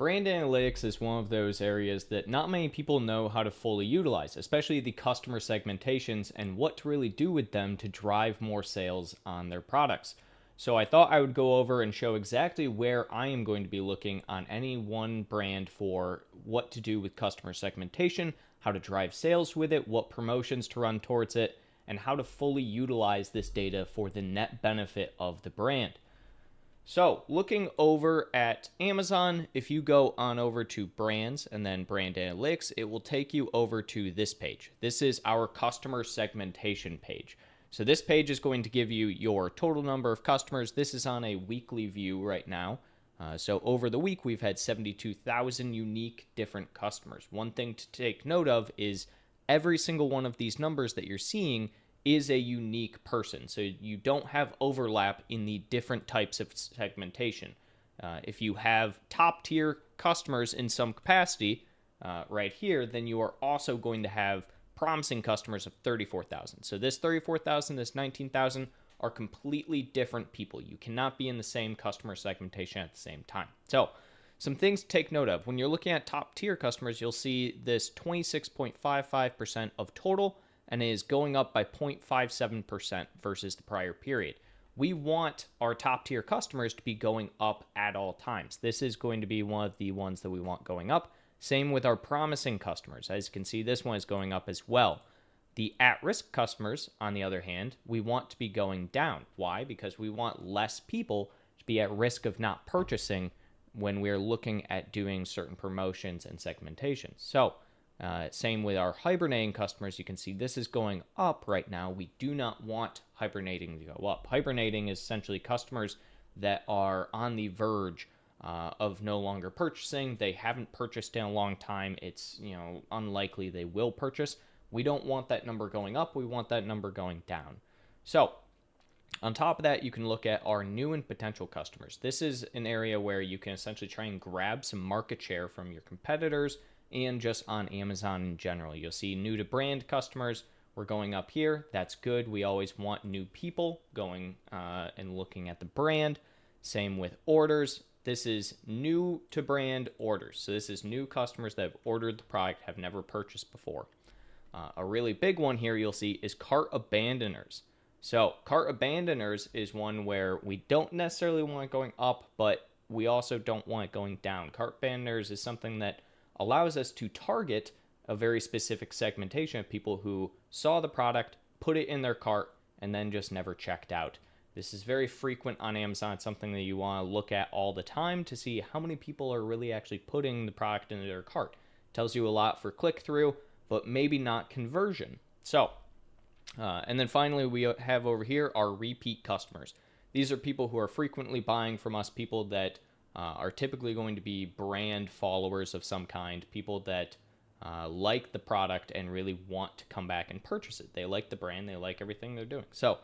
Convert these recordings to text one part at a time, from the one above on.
Brand analytics is one of those areas that not many people know how to fully utilize, especially the customer segmentations and what to really do with them to drive more sales on their products. So I thought I would go over and show exactly where I am going to be looking on any one brand for what to do with customer segmentation, how to drive sales with it, what promotions to run towards it, and how to fully utilize this data for the net benefit of the brand. So looking over at Amazon, if you go on over to brands and then brand analytics, it will take you over to this page. This is our customer segmentation page. So this page is going to give you your total number of customers. This is on a weekly view right now. So over the week, we've had 72,000 unique different customers. One thing to take note of is every single one of these numbers that you're seeing is a unique person. So you don't have overlap in the different types of segmentation. If you have top tier customers in some capacity right here, then you are also going to have promising customers of 34,000. So this 34,000, this 19,000 are completely different people. You cannot be in the same customer segmentation at the same time. So some things to take note of. When you're looking at top tier customers, you'll see this 26.55% of total, and it is going up by 0.57% versus the prior period. We want our top tier customers to be going up at all times. This is going to be one of the ones that we want going up. Same with our promising customers. As you can see, this one is going up as well. The at-risk customers, on the other hand, we want to be going down. Why? Because we want less people to be at risk of not purchasing when we're looking at doing certain promotions and segmentation. So same with our hibernating customers. You can see this is going up right now. We do not want hibernating to go up. Hibernating is essentially customers that are on the verge of no longer purchasing. They haven't purchased in a long time. It's unlikely they will purchase. We don't want that number going up. We want that number going down. So on top of that, you can look at our new and potential customers. This is an area where you can essentially try and grab some market share from your competitors and just on Amazon in general. You'll see new to brand customers. We're going up here. That's good. We always want new people going and looking at the brand. Same with orders. This is new to brand orders. So this is new customers that have ordered the product, have never purchased before. A really big one here you'll see is cart abandoners. So cart abandoners is one where we don't necessarily want it going up, but we also don't want it going down. Cart abandoners is something that allows us to target a very specific segmentation of people who saw the product, put it in their cart, and then just never checked out. This is very frequent on Amazon. It's something that you want to look at all the time to see how many people are really actually putting the product into their cart. It tells you a lot for click-through, but maybe not conversion. So, and then finally we have over here our repeat customers. These are people who are frequently buying from us, people that are typically going to be brand followers of some kind, people that like the product and really want to come back and purchase it. They like the brand, they like everything they're doing. So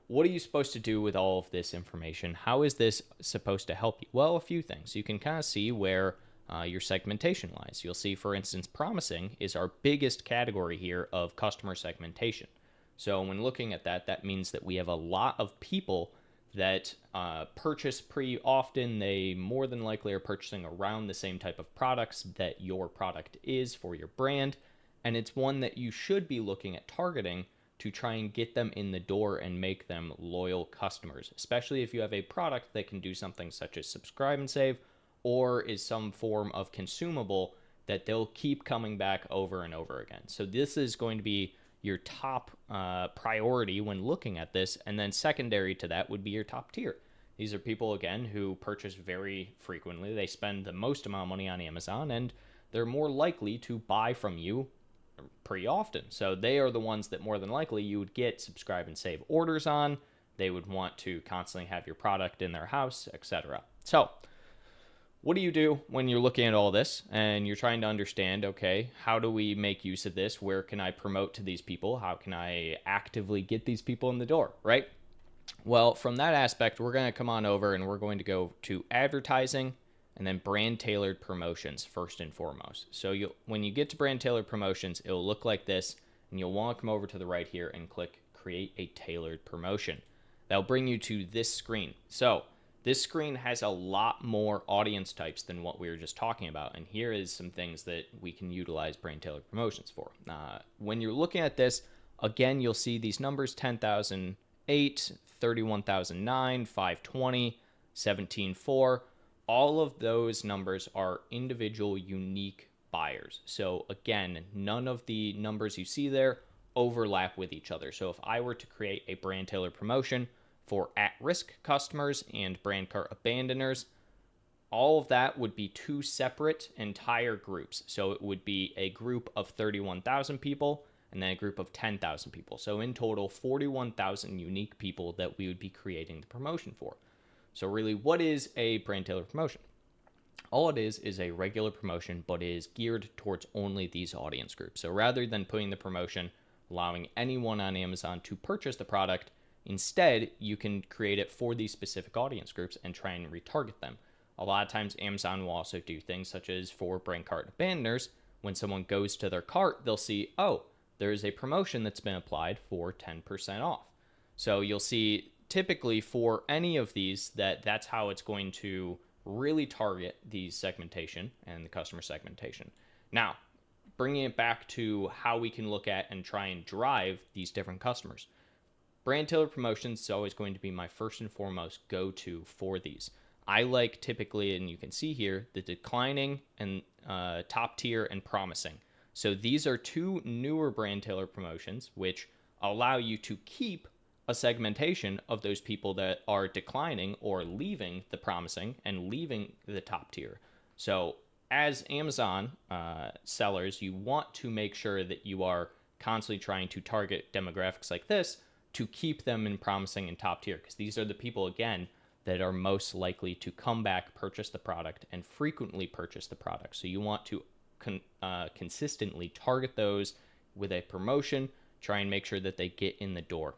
what are you supposed to do with all of this information? How is this supposed to help you? Well, a few things. You can kind of see where your segmentation lies. You'll see, for instance, promising is our biggest category here of customer segmentation. So when looking at that, that means that we have a lot of people that purchase pretty often. They more than likely are purchasing around the same type of products that your product is for your brand. And it's one that you should be looking at targeting to try and get them in the door and make them loyal customers, especially if you have a product that can do something such as subscribe and save, or is some form of consumable that they'll keep coming back over and over again. So this is going to be your top priority when looking at this. And then secondary to that would be your top tier. These are people, again, who purchase very frequently. They spend the most amount of money on Amazon, and they're more likely to buy from you pretty often. So they are the ones that more than likely you would get subscribe and save orders on. They would want to constantly have your product in their house, etc. So what do you do when you're looking at all this and you're trying to understand, okay, how do we make use of this? Where can I promote to these people? How can I actively get these people in the door, right? Well, from that aspect, we're going to come on over and we're going to go to advertising and then brand tailored promotions first and foremost. So when you get to brand tailored promotions, it'll look like this, and you'll want to come over to the right here and click create a tailored promotion. That'll bring you to this screen. So This screen has a lot more audience types than what we were just talking about. And here is some things that we can utilize brand tailored promotions for. When you're looking at this, again, you'll see these numbers: 10,008, 31,009, 520, 17,4. All of those numbers are individual unique buyers. So again, none of the numbers you see there overlap with each other. So if I were to create a brand tailored promotion for at-risk customers and brand cart abandoners, all of that would be two separate entire groups. So it would be a group of 31,000 people and then a group of 10,000 people. So in total, 41,000 unique people that we would be creating the promotion for. So really, what is a brand tailored promotion? All it is a regular promotion, but it is geared towards only these audience groups. So rather than putting the promotion allowing anyone on Amazon to purchase the product, instead, you can create it for these specific audience groups and try and retarget them. A lot of times, Amazon will also do things such as for brand cart abandoners. When someone goes to their cart, they'll see, oh, there's a promotion that's been applied for 10% off. So you'll see typically for any of these that's how it's going to really target the segmentation and the customer segmentation. Now, bringing it back to how we can look at and try and drive these different customers. Brand tailored promotions is always going to be my first and foremost go-to for these. I like typically, and you can see here, the declining and top tier and promising. So these are two newer brand tailored promotions which allow you to keep a segmentation of those people that are declining or leaving the promising and leaving the top tier. So as Amazon sellers, you want to make sure that you are constantly trying to target demographics like this to keep them in promising and top tier, because these are the people, again, that are most likely to come back, purchase the product, and frequently purchase the product. So you want to consistently target those with a promotion, try and make sure that they get in the door.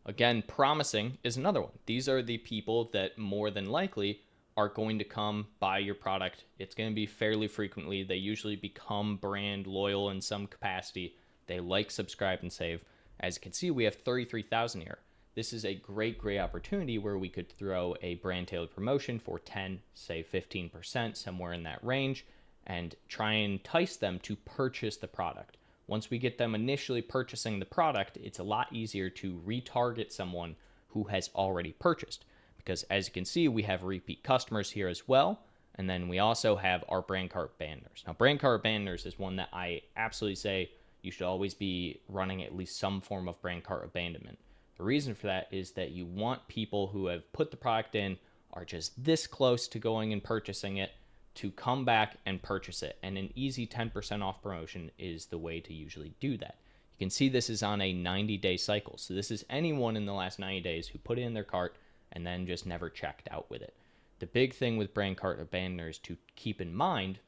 Again, promising is another one. These are the people that more than likely are going to come buy your product. It's going to be fairly frequently. They usually become brand loyal in some capacity. They like, subscribe, and save. As you can see, we have 33,000 here. This is a great opportunity where we could throw a brand tailored promotion for 10, say 15%, somewhere in that range, and try and entice them to purchase the product. Once we get them initially purchasing the product, it's a lot easier to retarget someone who has already purchased. Because as you can see, we have repeat customers here as well. And then we also have our brand cart abandoners. Now, brand cart abandoners is one that I absolutely say you should always be running at least some form of brand cart abandonment. The reason for that is that you want people who have put the product in, are just this close to going and purchasing it, to come back and purchase it. And an easy 10% off promotion is the way to usually do that. You can see this is on a 90-day cycle. So this is anyone in the last 90 days who put it in their cart and then just never checked out with it. The big thing with brand cart abandoners to keep in mind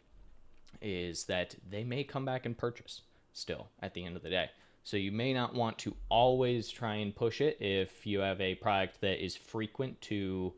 is that they may come back and purchase still at the end of the day. So you may not want to always try and push it if you have a product that is frequent to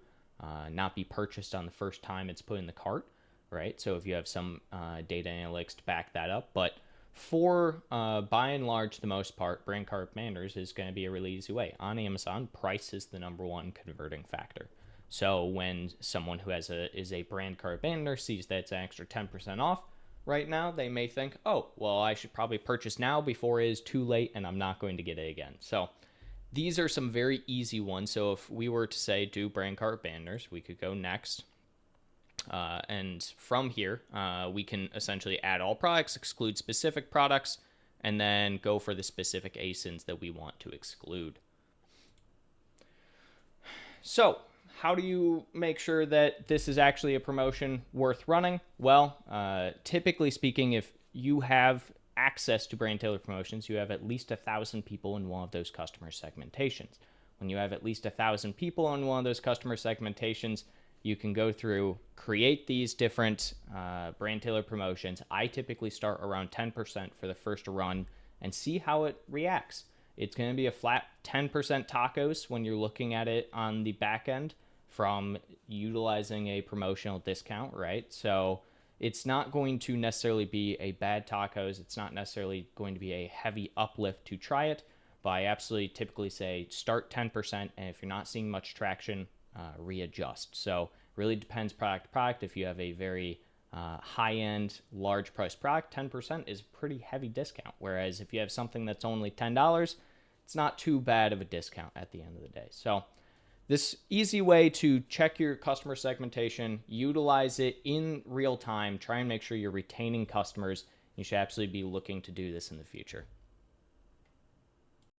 not be purchased on the first time it's put in the cart, right? So if you have some data analytics to back that up. But for by and large, the most part, brand cart abandoners is going to be a really easy way. On Amazon, price is the number one converting factor. So when someone who is a brand cart abandoner sees that it's an extra 10% off right now, they may think, oh, well, I should probably purchase now before it is too late and I'm not going to get it again. So these are some very easy ones. So if we were to say do brand cart abandoners, we could go next. And from here, we can essentially add all products, exclude specific products, and then go for the specific ASINs that we want to exclude. So how do you make sure that this is actually a promotion worth running? Well, typically speaking, if you have access to brand tailored promotions, you have at least 1,000 people in one of those customer segmentations. When you have at least 1,000 people in one of those customer segmentations, you can go through, create these different brand tailored promotions. I typically start around 10% for the first run and see how it reacts. It's going to be a flat 10% TACoS when you're looking at it on the back end from utilizing a promotional discount, right? So it's not going to necessarily be a bad TACoS. It's not necessarily going to be a heavy uplift to try it, but I absolutely typically say start 10%, and if you're not seeing much traction, readjust. So really depends product to product. If you have a very high-end, large price product, 10% is a pretty heavy discount. Whereas if you have something that's only $10, it's not too bad of a discount at the end of the day. So this easy way to check your customer segmentation, utilize it in real time, try and make sure you're retaining customers. You should absolutely be looking to do this in the future.